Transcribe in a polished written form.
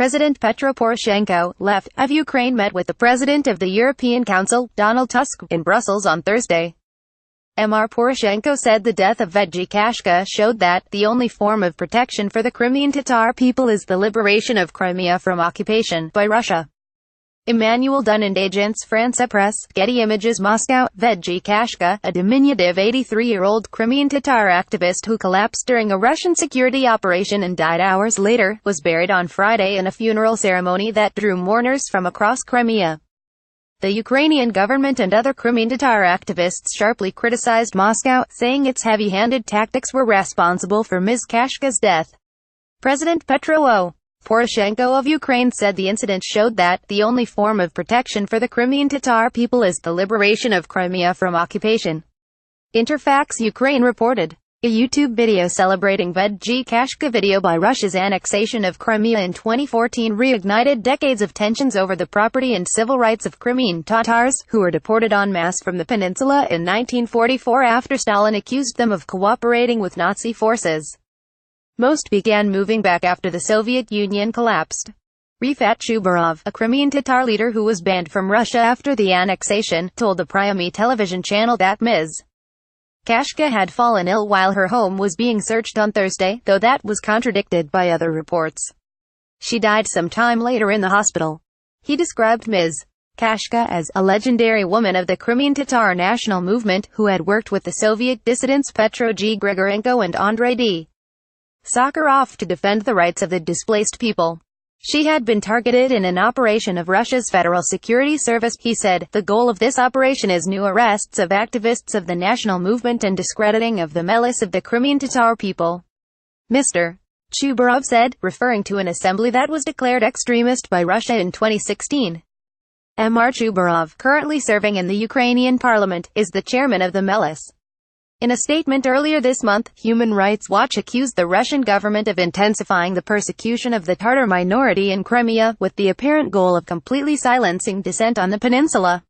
President Petro Poroshenko, left of Ukraine met with the President of the European Council, Donald Tusk, in Brussels on Thursday. Mr. Poroshenko said the death of Vedzhie Kashka showed that the only form of protection for the Crimean Tatar people is the liberation of Crimea from occupation by Russia. Emmanuel DunandAgence FrancePresse, Getty Images Moscow. Vedzhie Kashka, a diminutive 83-year-old Crimean Tatar activist who collapsed during a Russian security operation and died hours later, was buried on Friday in a funeral ceremony that drew mourners from across Crimea. The Ukrainian government and other Crimean Tatar activists sharply criticized Moscow, saying its heavy-handed tactics were responsible for Ms. Kashka's death. President Petro Poroshenko of Ukraine said the incident showed that the only form of protection for the Crimean Tatar people is the liberation of Crimea from occupation. Interfax Ukraine reported. A YouTube video celebrating Vedzhie Kashka video by Russia's annexation of Crimea in 2014 reignited decades of tensions over the property and civil rights of Crimean Tatars, who were deported en masse from the peninsula in 1944 after Stalin accused them of cooperating with Nazi forces. Most began moving back after the Soviet Union collapsed. Rifat Chubarov, a Crimean Tatar leader who was banned from Russia after the annexation, told the Prime television channel that Ms. Kashka had fallen ill while her home was being searched on Thursday, though that was contradicted by other reports. She died some time later in the hospital. He described Ms. Kashka as a legendary woman of the Crimean Tatar national movement, who had worked with the Soviet dissidents Petro Grigorenko and Andrei D. Sakharov to defend the rights of the displaced people. She had been targeted in an operation of Russia's Federal Security Service, he said. The goal of this operation is new arrests of activists of the national movement and discrediting of the melis of the Crimean Tatar people. Mr. Chubarov said, referring to an assembly that was declared extremist by Russia in 2016. Mr. Chubarov, currently serving in the Ukrainian parliament, is the chairman of the melis. In a statement earlier this month, Human Rights Watch accused the Russian government of intensifying the persecution of the Tatar minority in Crimea, with the apparent goal of completely silencing dissent on the peninsula.